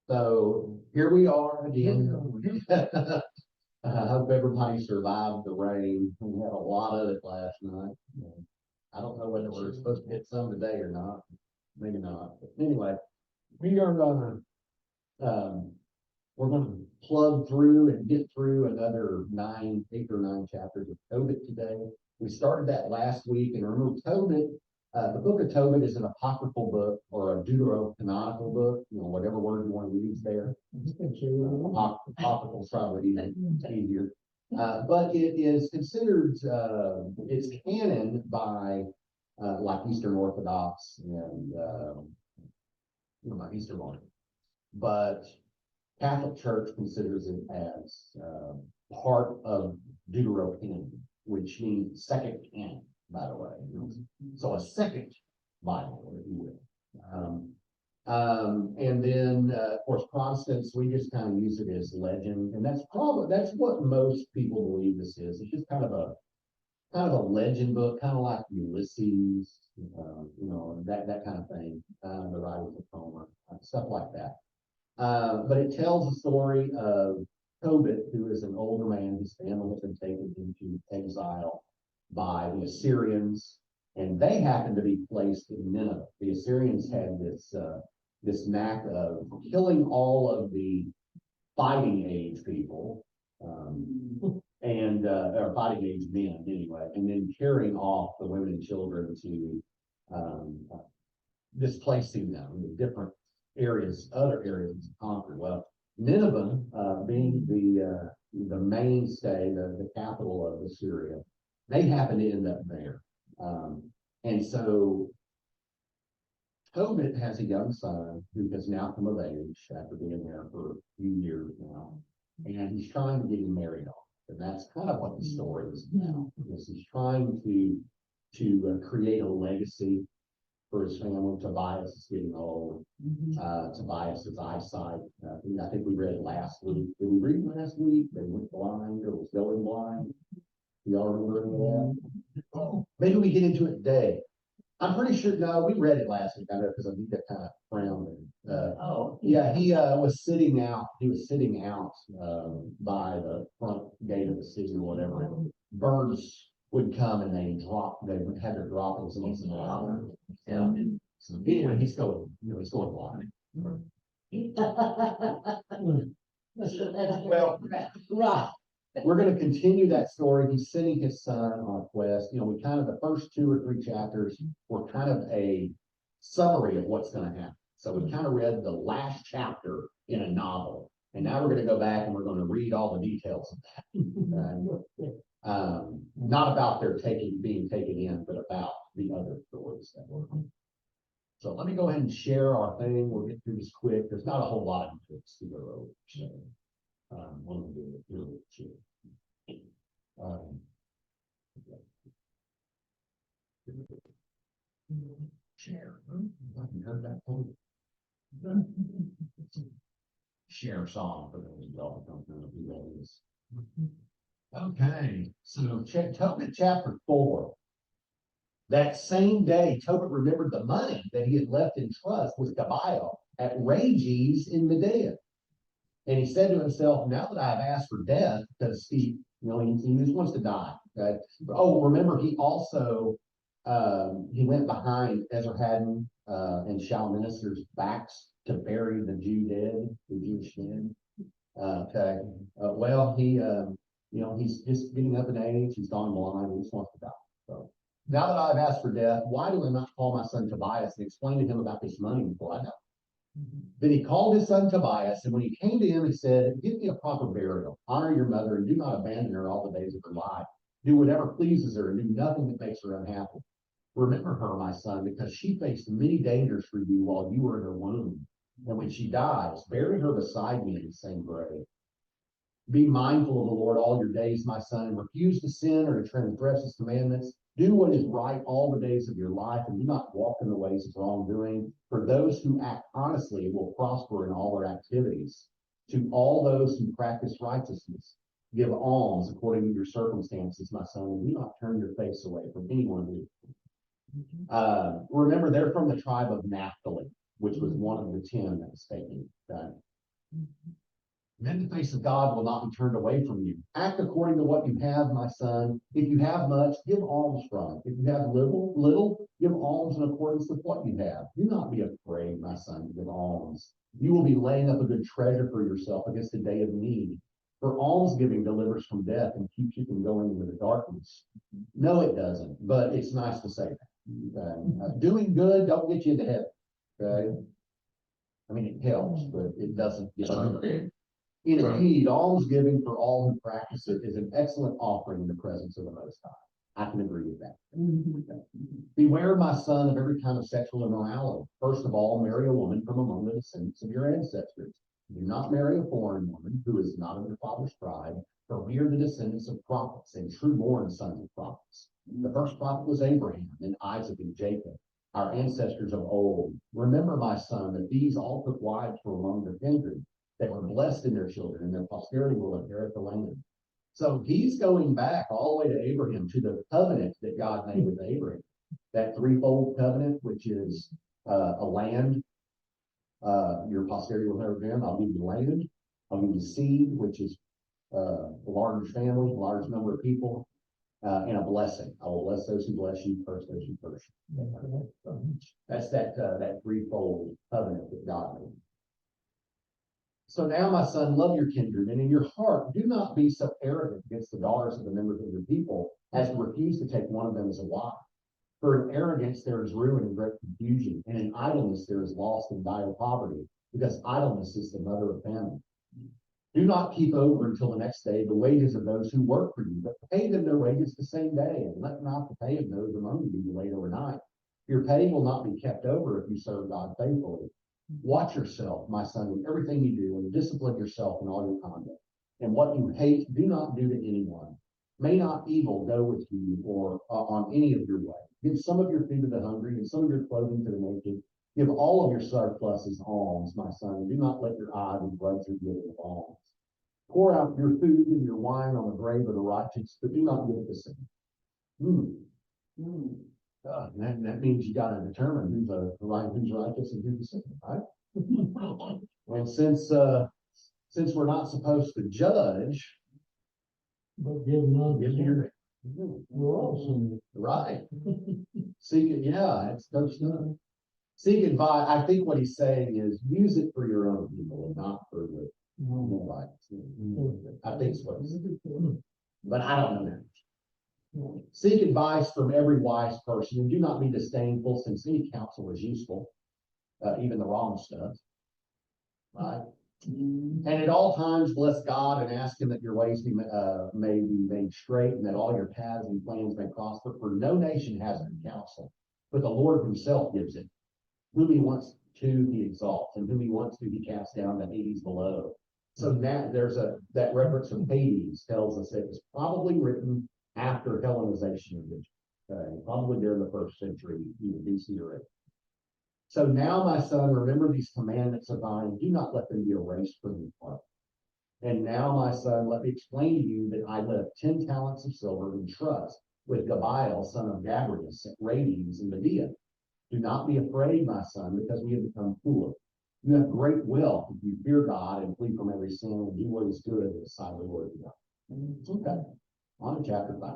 So here we are again. I hope everybody survived the rain. We had a lot of it last night. I don't know whether we're supposed to get some today or not. Maybe not. But anyway, we are we're going to plug through and get through another 8 or 9 chapters of Tobit today. We started that last week, and remember, Tobit, the book of Tobit is an apocryphal book or a deuterocanonical book, whatever word you want to use there. Apocryphal is probably easier. But it is considered, it's canon by like Eastern Orthodox and Eastern Orthodox. But Catholic Church considers it as part of Deuterocanon, which means second canon, by the way. So a second Bible, if you will. And then, of course, Protestants, we just kind of use it as legend, and that's what most people believe this is. It's just kind of a legend book, kind of like Ulysses, that kind of thing. The Riders of Homer, stuff like that. But it tells the story of Tobit, who is an older man whose family has been taken into exile by the Assyrians, and they happened to be placed in Nineveh. The Assyrians had this knack of killing all of the fighting age people, or fighting age men anyway, and then carrying off the women and children to displacing them in different areas, other areas to conquer. Well, Nineveh, being the mainstay, the capital of Assyria, they happen to end up there. And so Tobit has a young son who has now come of age after being there for a few years now, and he's trying to get him married off. And that's kind of what the story is about. He's trying to create a legacy for his family. Tobias is getting old. Tobias's eyesight. I think we read last week. Did we read last week? They went blind or was going blind. Y'all remember that? Oh, maybe we get into it today. I'm pretty sure. No, we read it last week. I know because I think that kind of frowned. Yeah, he was sitting out. He was sitting out by the front gate of the city or whatever. Birds would come and they would have their droppings once in a while. Yeah. So anyway, he's going blind. Well, right. We're going to continue that story. He's sending his son on a quest. We kind of, the first 2 or 3 chapters were kind of a summary of what's going to happen. So we kind of read the last chapter in a novel. And now we're going to go back and we're going to read all the details of that. Not about their being taken in, but about the other stories that were. So let me go ahead and share our thing. We'll get through this quick. There's not a whole lot of books to go over. So we'll do it really cheap. Share. I can hear that too. Share song for those y'all don't know who that is. Okay, so Tobit chapter 4. That same day, Tobit remembered the money that he had left in trust with Tobiah at Rages in Medea. And he said to himself, now that I have asked for death, because he just wants to die. Okay? Oh, remember, he also, he went behind Esarhaddon and Shalmaneser's backs to bury the Jewish dead. Okay. Well, he's just getting up in age. He's gone blind. He just wants to die. So now that I've asked for death, why do I not call my son Tobias and explain to him about this money before I die? Then he called his son Tobias, and when he came to him, he said, give me a proper burial, honor your mother, and do not abandon her all the days of her life. Do whatever pleases her, and do nothing that makes her unhappy. Remember her, my son, because she faced many dangers for you while you were in her womb. And when she dies, bury her beside me in the same grave. Be mindful of the Lord all your days, my son, and refuse to sin or to transgress his commandments. Do what is right all the days of your life, and do not walk in the ways of wrongdoing. For those who act honestly will prosper in all their activities. To all those who practice righteousness, give alms according to your circumstances, my son, and do not turn your face away from anyone who. Remember, they're from the tribe of Naphtali, which was one of the 10 that was taken. Okay? Then the face of God will not be turned away from you. Act according to what you have, my son. If you have much, give alms from it. If you have little, give alms in accordance with what you have. Do not be afraid, my son, to give alms. You will be laying up a good treasure for yourself against the day of need. For almsgiving delivers from death and keeps you from going into the darkness. No, it doesn't, but it's nice to say that. Doing good don't get you into heaven. Okay? I mean, it helps, but it doesn't get you. Indeed, almsgiving for all who practice it is an excellent offering in the presence of the Most High. I can agree with that. Okay. Beware, my son, of every kind of sexual immorality. First of all, marry a woman from among the descendants of your ancestors. Do not marry a foreign woman who is not of your father's tribe, for we are the descendants of prophets and true-born sons of prophets. The first prophet was Abraham, and Isaac and Jacob, our ancestors of old. Remember, my son, that these all took wives from among their kindred. They were blessed in their children, and their posterity will inherit the land. So he's going back all the way to Abraham, to the covenant that God made with Abraham. That threefold covenant, which is a land, your posterity will inherit them. I'll give you land. I'll give you seed, which is a large family, a large number of people, and a blessing. I will bless those who bless you, curse those who curse you. That's that threefold covenant that God made. So now, my son, love your kindred, and in your heart, do not be so arrogant against the daughters of the members of your people as to refuse to take one of them as a wife. For in arrogance there is ruin and great confusion, and in idleness there is loss and dire poverty, because idleness is the mother of famine. Do not keep over until the next day the wages of those who work for you, but pay them their wages the same day, and let not the pay of those among you be delayed overnight. Your pay will not be kept over if you serve God faithfully. Watch yourself, my son, in everything you do, and discipline yourself in all your conduct. And what you hate, do not do to anyone. May not evil go with you or on any of your way. Give some of your food to the hungry, and some of your clothing to the naked. Give all of your surplus as alms, my son. Do not let your eye be grudging giving of alms. Pour out your food and your wine on the grave of the righteous, but do not give it to sin. That means you got to determine who's righteous and who's sinner, right? And since we're not supposed to judge, but give none. give your We're all sinners. right. Seek it, yeah, it's Coach Dunn. Seek advice. I think what he's saying is use it for your own people and not for the right. I think so. But I don't know that. Seek advice from every wise person, and do not be disdainful, since any counsel is useful, even the wrong stuff. Right? And at all times bless God and ask him that your ways may be made straight, and that all your paths and plans may prosper. For no nation has a counsel, but the Lord himself gives it. Whom he wants to, he exalts, and whom he wants to, he casts down to Hades below. So now there's that reference from Hades tells us it was probably written after Hellenization of Egypt, probably during the 1st century, either BC or A. So now, my son, remember these commandments of mine. Do not let them be erased from your heart. And now, my son, let me explain to you that I left 10 talents of silver in trust with Gabael, son of Gabrias, at Rades in Medea. Do not be afraid, my son, because we have become poor. You have great wealth if you fear God and flee from every sin and do what is good in the sight of the Lord your God. Okay. On to chapter 5.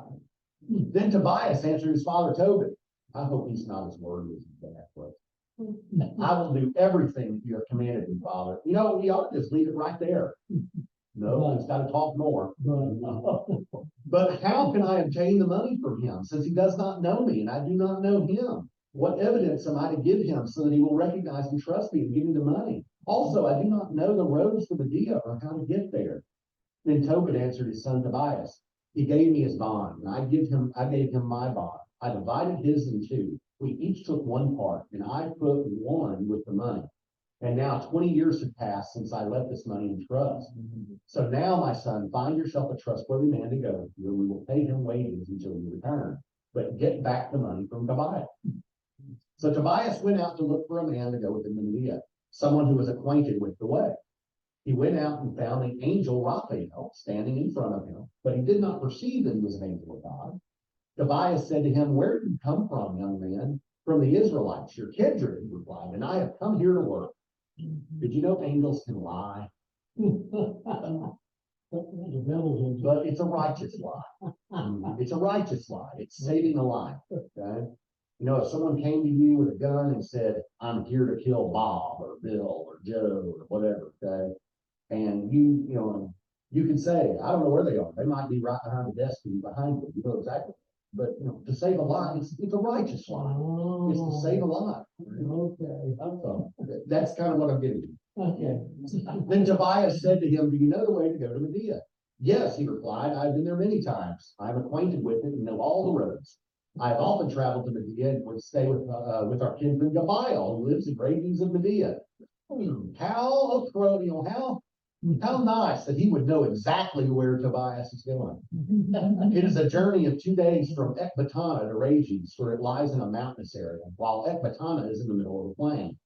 Then Tobias answered his father Tobit. I hope he's not as wordy as his dad was. I will do everything that you have commanded me, Father. You know, we ought to just leave it right there. No, he's got to talk more. But how can I obtain the money from him, since he does not know me and I do not know him? What evidence am I to give him so that he will recognize and trust me and give me the money? Also, I do not know the roads to Medea or how to get there. Then Tobit answered his son Tobias. He gave me his bond, and I gave him my bond. I divided his in two. We each took one part, and I put one with the money. And now 20 years have passed since I left this money in trust. So now, my son, find yourself a trustworthy man to go with you, and we will pay him wages until you return. But get back the money from Tobias. So Tobias went out to look for a man to go with him to Medea, someone who was acquainted with the way. He went out and found the angel Raphael standing in front of him, but he did not perceive that he was an angel of God. Tobias said to him, "Where did you come from, young man?" from the Israelites, your kindred, he replied, and I have come here to work. Did you know angels can lie? The devil's in. But it's a righteous lie. It's a righteous lie. It's saving a life, okay? You know, if someone came to you with a gun and said, I'm here to kill Bob or Bill or Joe or whatever, okay? And you know, you can say, I don't know where they are. They might be right behind the desk and behind you. You know exactly. But, you know, to save a life, it's a righteous lie. It's to save a life. Okay, So that's kind of what I'm getting at. okay. Then Tobias said to him, do you know the way to go to Medea? Yes, he replied, I've been there many times. I'm acquainted with it and know all the roads. I have often traveled to Medea and would stay with our kinsman Gabael, who lives in ravings of Medea. How nice that he would know exactly where Tobias is going. It is a journey of 2 days from Ecbatana to Rages, where it lies in a mountainous area, while Ecbatana is in the middle of the plain.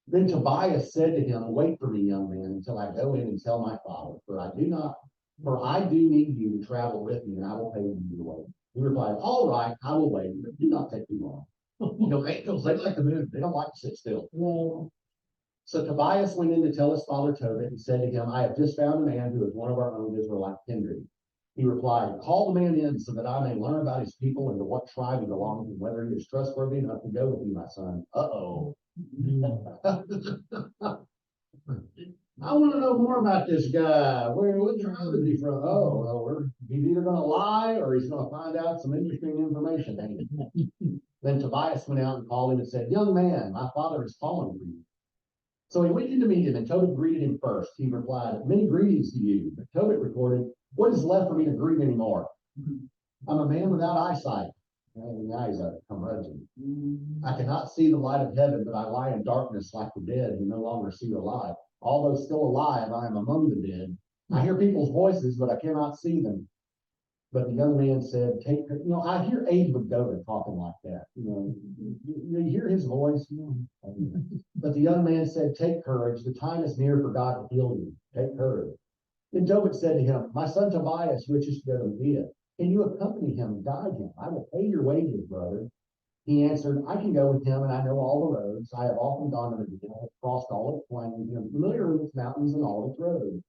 Then Tobias said to him, wait for me, young man, until I go in and tell my father, for I do need you to travel with me, and I will pay you the way. He replied, all right, I will wait, but do not take too long. You know, angels, they like to move. They don't like to sit still. Well, So Tobias went in to tell his father Tobit and said to him, I have just found a man who is one of our own Israelite kindred. He replied, call the man in so that I may learn about his people and to what tribe he belongs and whether he is trustworthy enough to go with you, my son. Uh-oh. I want to know more about this guy. What tribe is he from? Oh, well, he's either going to lie or he's going to find out some interesting information. Then Tobias went out and called him and said, young man, my father is calling for you. So he went in to meet him, and Tobit greeted him first. He replied, many greetings to you. But Tobit retorted, what is left for me to greet anymore? I'm a man without eyesight. And the eyes are curmudgeon. I cannot see the light of heaven, but I lie in darkness like the dead who no longer see the light. Although still alive, I am among the dead. I hear people's voices, but I cannot see them. But the young man said, I hear Abe Vigoda talking like that. You hear his voice. But the young man said, take courage. The time is near for God to heal you. Take courage. Then Tobit said to him, my son Tobias wishes to go to Medea. Can you accompany him and guide him? I will pay your wages, brother. He answered, I can go with him, and I know all the roads. I have often gone to Medea, I have crossed all its plains, and am familiar with its mountains and all its roads.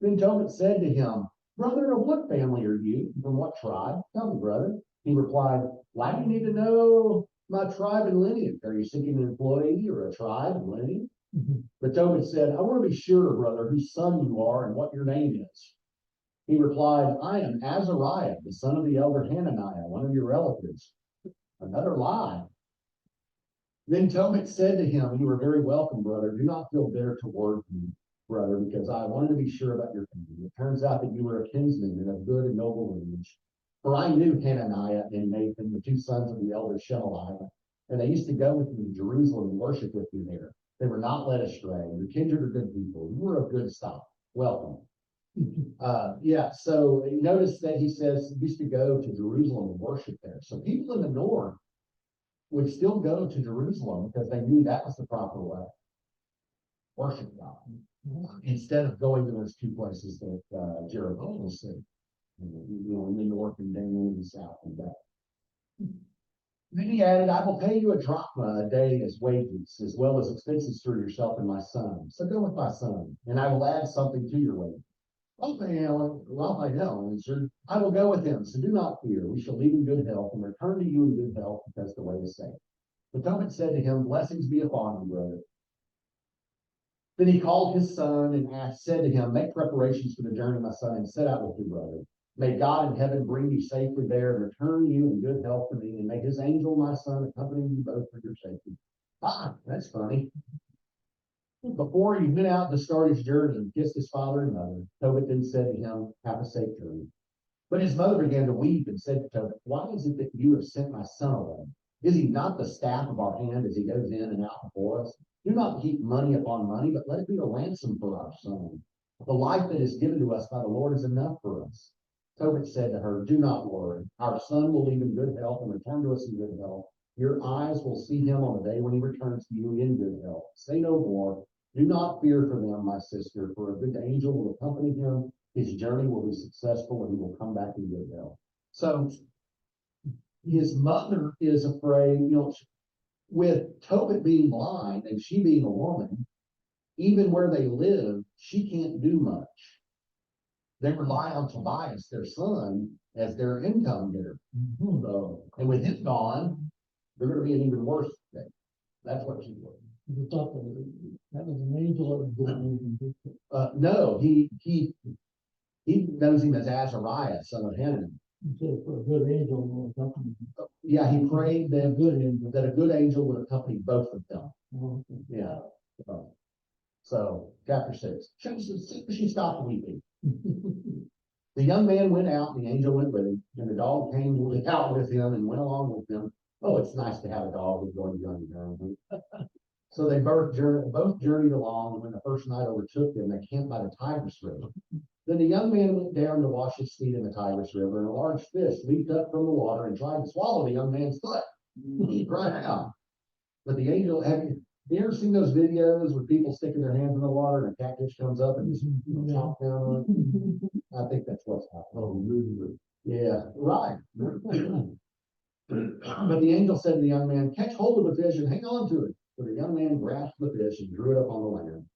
Then Tobit said to him, brother, of what family are you? From what tribe? Tell me, brother. He replied, why do you need to know my tribe and lineage? Are you seeking an employee or a tribe and lineage? But Tobit said, I want to be sure, brother, whose son you are and what your name is. He replied, I am Azariah, the son of the elder Hananiah, one of your relatives. Another lie. Then Tobit said to him, you are very welcome, brother. Do not feel bitter toward me, brother, because I wanted to be sure about your family. It turns out that you were a kinsman and of good and noble lineage. For I knew Hananiah and Nathan, the two sons of the elder Shemaliah, and they used to go with me to Jerusalem and worship with me there. They were not led astray. Your kindred are good people. You were of good stock. Welcome. So you notice that he says he used to go to Jerusalem and worship there. So people in the north would still go to Jerusalem because they knew that was the proper way. Worship God. Instead of going to those two places that Jeroboam was saying, in the north and down in the south and back. Then he added, I will pay you a drachma a day as wages, as well as expenses for yourself and my son. So go with my son, and I will add something to your wages. Raphael answered, I will go with him, so do not fear. We shall leave in good health and return to you in good health, because the way is safe. But Tobit said to him, blessings be upon you, brother. Then he called his son and said to him, make preparations for the journey, my son, and set out with your brother. May God in heaven bring you safely there and return you in good health to me, and may his angel, my son, accompany you both for your safety. That's funny. Before he went out to start his journey and kissed his father and mother, Tobit then said to him, have a safe journey. But his mother began to weep and said to Tobit, why is it that you have sent my son away? Is he not the staff of our hand as he goes in and out before us? Do not heap money upon money, but let it be a ransom for our son. The life that is given to us by the Lord is enough for us. Tobit said to her, do not worry. Our son will leave in good health and return to us in good health. Your eyes will see him on the day when he returns to you in good health. Say no more. Do not fear for them, my sister, for a good angel will accompany him. His journey will be successful and he will come back in good health. So his mother is afraid, with Tobit being blind and she being a woman, even where they live, she can't do much. They rely on Tobias, their son, as their income getter. So, and with him gone, they're gonna be an even worse thing. That's what she was. You thought that was an angel that was going. No, he knows him as Azariah, son of Hanan. He said for a good angel will accompany Yeah, he prayed a that, good angel. that a good angel would accompany both of them. Oh, Yeah. So, chapter 6. She stopped weeping. The young man went out, and the angel went with him, and the dog came out with him and went along with him. Oh, it's nice to have a dog who's going to be on your own. So they both journeyed along, and when the first night overtook them, they camped by the Tigris River. Then the young man went down to wash his feet in the Tigris River, and a large fish leaped up from the water and tried to swallow the young man's foot. He cried out. But the angel, have you ever seen those videos where people sticking their hands in the water and a catfish comes up and just chomp down on it? I think that's what's happening. Yeah, right. But the angel said to the young man, catch hold of the fish and hang on to it. So the young man grasped the fish and drew it up on the land.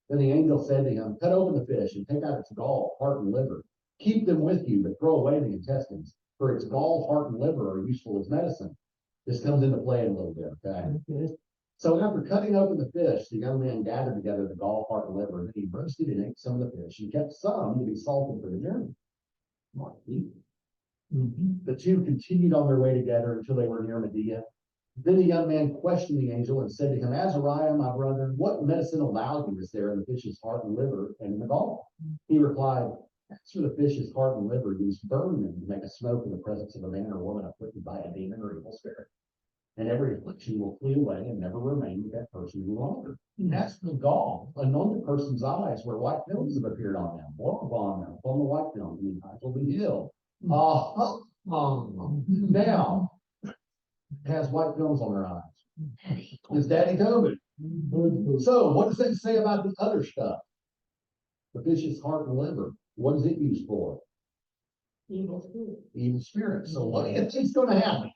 Then the angel said to him, cut open the fish and take out its gall, heart, and liver. Keep them with you, but throw away the intestines, for its gall, heart, and liver are useful as medicine. This comes into play in a little bit, okay? okay. So after cutting open the fish, the young man gathered together the gall, heart, and liver, and then he roasted and ate some of the fish and kept some to be salted for the journey. The two continued on their way together until they were near Medea. Then the young man questioned the angel and said to him, Azariah, my brother, what medicinal value is there in the fish's heart and liver and in the gall? He replied, as for the fish's heart and liver, you must burn them to make a smoke in the presence of a man or woman afflicted by a demon or evil spirit. And every affliction will flee away and never remain with that person any longer. As for the gall, anoint the person's eyes where white films have appeared on them. Walk upon them, upon the white film, and the eyes will be healed. Now, has white films on their eyes. It's Daddy Tobit. So, what does that say about the other stuff? The fish's heart and liver. What is it used for? Evil spirit. Evil spirit. So, what do you think's going to happen?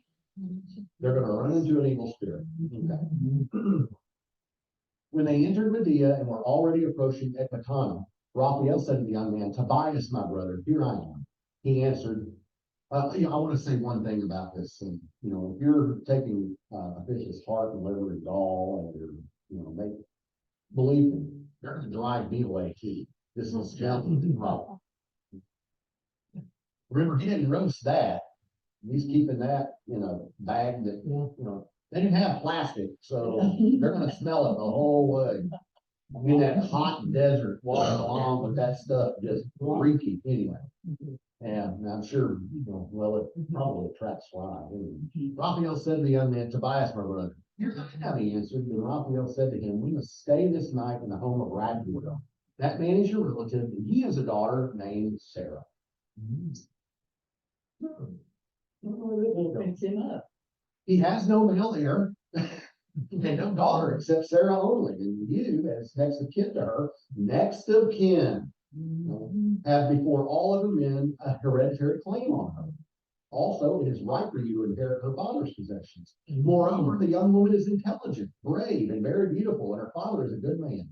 They're going to run into an evil spirit. Okay. When they entered Medea and were already approaching Ecbatana, Raphael said to the young man, Tobias, my brother, here I am. He answered, I want to say one thing about this thing. If you're taking a fish's heart and liver and gall, and you're, believe me, they're going to drive me away too. This is challenging problem. Remember, he didn't roast that. He's keeping that in a bag that, they didn't have plastic, so they're going to smell it the whole way. In that hot desert, walking along with that stuff, just reeky anyway. And I'm sure, it probably attracts flies. Anyway. Raphael said to the young man, Tobias, my brother, here's how he answered. And Raphael said to him, we must stay this night in the home of Raguel. That man is your relative, and he has a daughter named Sarah. He has no male heir and no daughter except Sarah only. And you, as next of kin to her, next of kin, have before all other men a hereditary claim on her. Also, it is right for you to inherit her father's possessions. Moreover, the young woman is intelligent, brave, and very beautiful, and her father is a good man.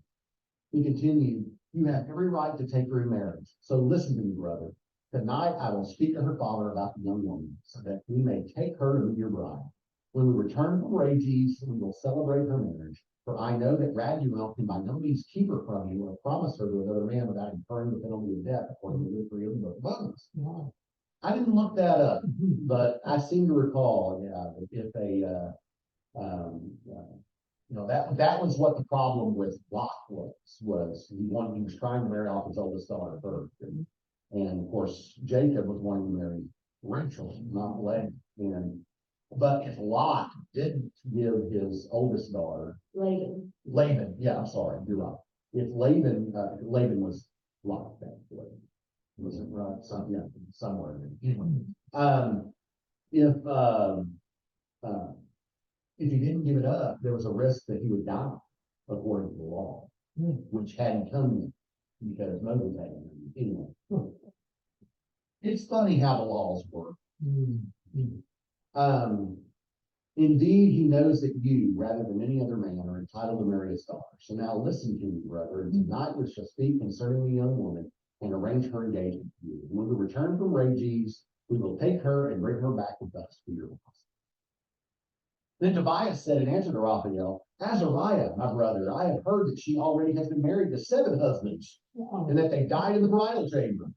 He continued, you have every right to take her in marriage. So listen to me, brother. Tonight I will speak to her father about the young woman, so that we may take her to be your bride. When we return from Rages, we will celebrate her marriage. For I know that Raguel can by no means keep her from you or promise her to another man without incurring the penalty of death, according to the decree of the book of Moses. Wow. I didn't look that up, but I seem to recall, if that was what the problem with Lot was he was trying to marry off his oldest daughter first. And of course, Jacob was wanting to marry Rachel, not Leah. But if Lot didn't give his oldest daughter, Laban, yeah, I'm sorry, you're right. If Laban was Lot, wasn't right, somewhere. If he didn't give it up, there was a risk that he would die according to the law, which hadn't come yet because Moses hadn't come yet. Anyway, it's funny how the laws work. Indeed, he knows that you, rather than any other man, are entitled to marry his daughter. So now listen to me, brother, and tonight we shall speak concerning the young woman and arrange her engagement to you. When we return from Rages, we will take her and bring her back with us to your house. Then Tobias said in answer to Raphael, Azariah, my brother, I have heard that she already has been married to 7 husbands, and that they died in the bridal chamber.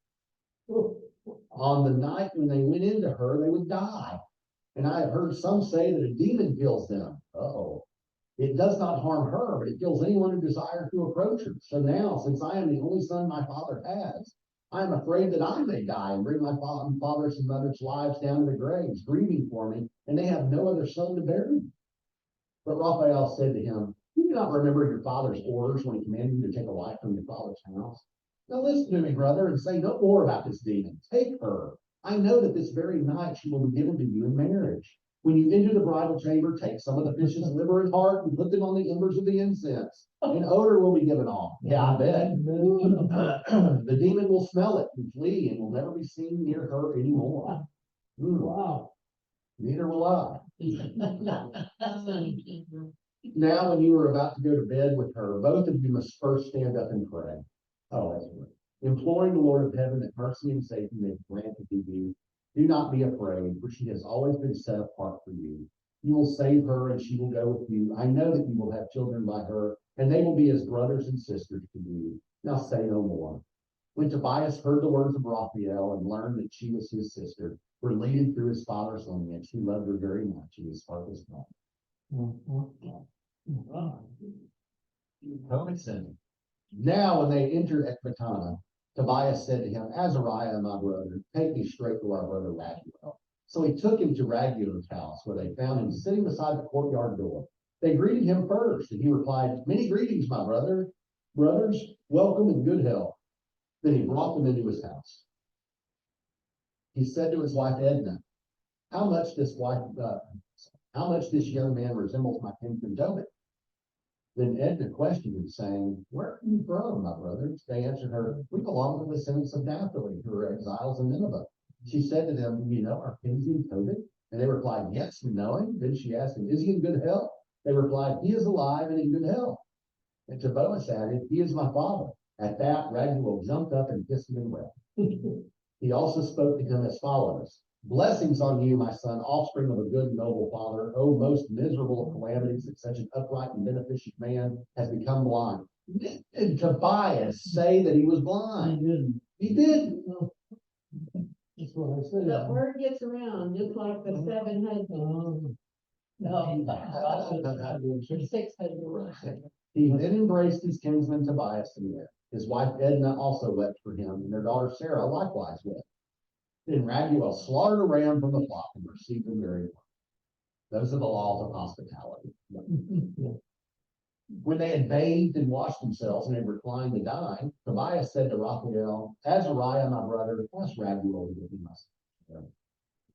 On the night when they went into her, they would die. And I have heard some say that a demon kills them. Uh-oh. It does not harm her, but it kills anyone who desires to approach her. So now, since I am the only son my father has, I am afraid that I may die and bring my father's and mother's lives down to the graves, grieving for me, and they have no other son to bury me. But Raphael said to him, you do not remember your father's orders when he commanded you to take a wife from your father's house? Now listen to me, brother, and say no more about this demon. Take her. I know that this very night she will be given to you in marriage. When you enter the bridal chamber, take some of the fish's liver and heart and put them on the embers of the incense. An odor will be given off. Yeah, I bet. The demon will smell it and flee and will never be seen near her anymore. Wow. Neither will I. Now, when you are about to go to bed with her, both of you must first stand up and pray. Oh, that's right. Imploring the Lord of heaven that mercy and safety may be granted to you. Do not be afraid, for she has always been set apart for you. You will save her, and she will go with you. I know that you will have children by her, and they will be as brothers and sisters to you. Now say no more. When Tobias heard the words of Raphael and learned that she was his sister, related through his father's lineage, he loved her very much, and his heart was gone. Now, when they entered Ecbatana, Tobias said to him, Azariah, my brother, take me straight to our brother Raguel. So he took him to Raguel's house, where they found him sitting beside the courtyard door. They greeted him first, and he replied, many greetings, my brothers, welcome and good health. Then he brought them into his house. He said to his wife Edna, how much this young man resembles my kinsman Tobit. Then Edna questioned him, saying, where are you from, my brothers? They answered her, we belong to the descendants of Naphtali, who are exiles in Nineveh. She said to them, do you know our kinsman Tobit? And they replied, yes, we know him. Then she asked him, is he in good health? They replied, he is alive and in good health. And Tobias added, he is my father. At that, Raguel jumped up and kissed him and wept. He also spoke to him as follows. Blessings on you, my son, offspring of a good and noble father. Oh, most miserable of calamities that such an upright and beneficent man has become blind. Did Tobias say that he was blind? He didn't. That's what I said. The word gets around, just like the 7 husbands. No, 6 husbands. He then embraced his kinsman Tobias and wept. His wife Edna also wept for him, and their daughter Sarah likewise wept. Then Raguel slaughtered a ram from the flock and received them very well. Those are the laws of hospitality. When they had bathed and washed themselves and had reclined to dine, Tobias said to Raphael, Azariah, my brother, ask Raguel to give me my son.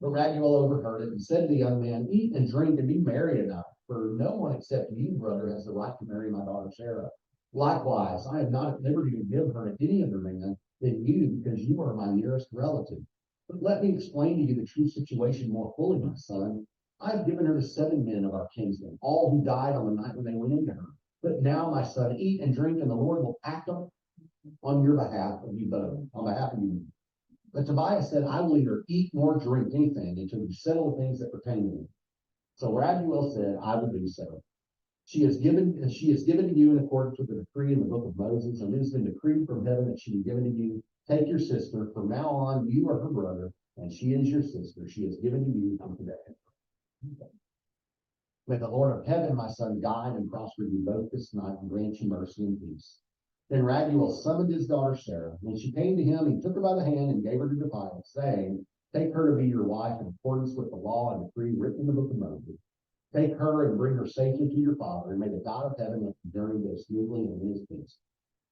But Raguel overheard it and said to the young man, eat and drink and be merry tonight, for no one except you, brother, has the right to marry my daughter Sarah. Likewise, I am not at liberty to give her to any other man than you, because you are my nearest relative. But let me explain to you the true situation more fully, my son. I have given her to 7 men of our kinsmen, all who died on the night when they went into her. But now, my son, eat and drink, and the Lord will act on your behalf of you both, on behalf of you. But Tobias said, I will neither eat nor drink anything until you settle the things that pertain to me. So Raguel said, I will do so. She is given to you in accordance with the decree in the book of Moses, and it has been decreed from heaven that she be given to you. Take your sister. From now on, you are her brother, and she is your sister. She is given to you from today. May the Lord of heaven, my son, guide and prosper you both this night and grant you mercy and peace. Then Raguel summoned his daughter Sarah. When she came to him, he took her by the hand and gave her to Tobias, saying, take her to be your wife in accordance with the law and decree written in the book of Moses. Take her and bring her safely to your father, and may the God of heaven let the journey go smoothly and in his peace.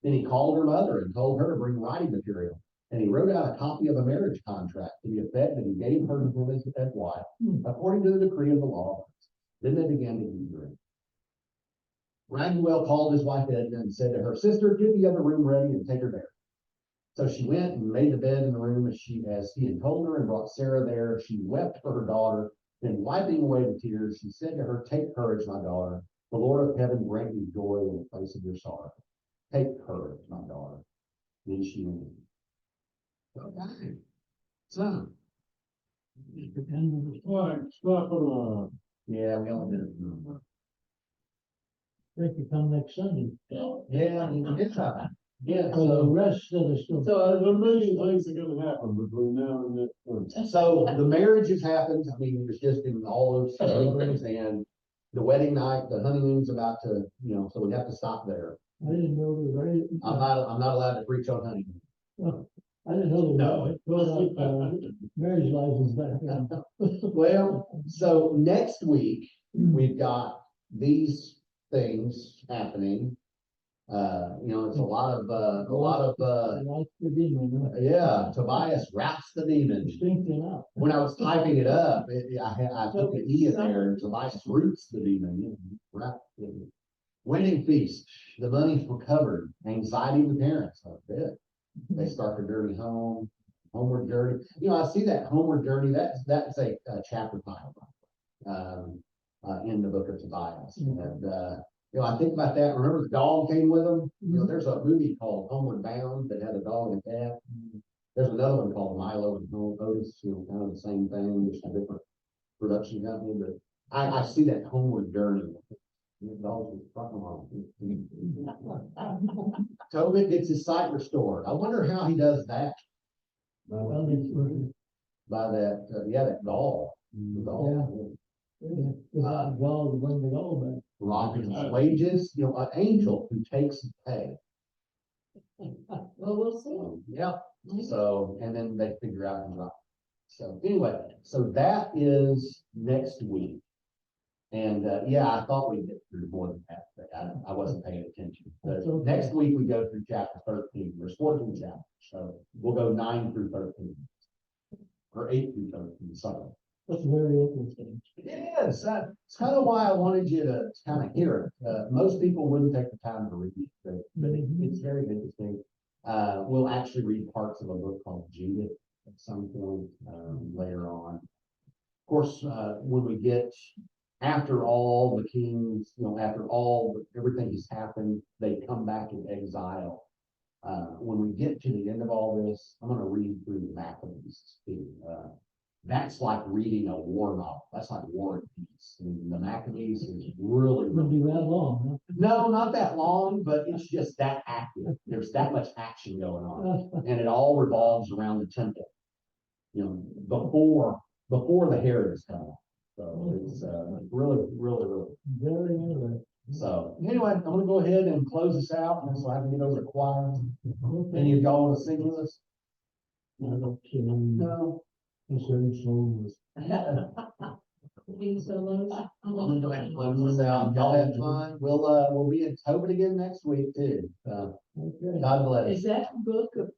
Then he called her mother and told her to bring writing material, and he wrote out a copy of a marriage contract to the effect that he gave her to him as wife, according to the decree of the law. Then they began to eat and drink. Raguel called his wife Edna and said to her, sister, get the other room ready and take her there. So she went and made the bed in the room as he had told her, and brought Sarah there. She wept for her daughter. Then wiping away the tears, he said to her, "Take courage, my daughter. The Lord of heaven grant you joy in the place of your sorrow. Take courage, my daughter." Then she went. Okay. So, The end of the Like, stop on, yeah, we all did it. Think you come next Sunday. Yeah, it's a, yeah, For the so, rest of the still. so there's a million things that are gonna happen between now and next one. so the marriage has happened. I mean, it's just in all those things and the wedding night, the honeymoon's about to, so we have to stop there. I didn't know they were ready. I'm not allowed to preach on honeymoon. I didn't know they No. were brought up, marriage license back then. Well, so next week, we've got these things happening. It's a lot of, Like the demon, yeah, Tobias wraps the demon. stinking up. When I was typing it up, I put the E in there, and Tobias roots the demon, wrap the demon. Wedding feast, the money's recovered, anxiety of the parents, I bet. They start their journey home, homeward journey. I see that homeward journey, that's a chapter title. In the book of Tobias. And, I think about that. Remember the dog came with them? There's a movie called Homeward Bound that had a dog and a cat. There's another one called Milo and Otis, kind of the same thing, just a different production company, but I see that homeward journey. The dog was fucking on. Tobit gets his sight restored. I wonder how he does that. Well, it's, By that, that gall. The gall. God to bring it all back. Robbing his wages, an angel who takes his pay. Well, we'll see. Yeah, so, and then they figure out who's right. So anyway, so that is next week. And, I thought we'd get through more than that, but I wasn't paying attention. But That's okay. next week we go through chapter 13, there's 14 chapters, so we'll go 9 through 13. Or 8 through 13, sorry. That's very interesting. Yes, it's kind of why I wanted you to kind of hear it. Most people wouldn't take the time to read it, but it's very interesting. We'll actually read parts of a book called Judith at some point, later on. Of course, when we get after all the kings, after everything has happened, they come back in exile. When we get to the end of all this, I'm going to read through the Maccabees too. That's like reading a war novel. That's like War and Peace. And the Maccabees is really, Wouldn't be that long, no, not that long, but it's just that active. There's that much action going on, huh? and it all revolves around the temple. Before the Herods come. So it's really, really, really. Very interesting. So anyway, I'm gonna go ahead and close this out, and so I can get over to choir. Okay. Any of y'all want to sing with us? I don't see any, No. it's very slow. Being so low. I'm gonna go ahead and close this out. Y'all have fun. We'll be in Tobit again next week too. Okay. God bless. Is that book of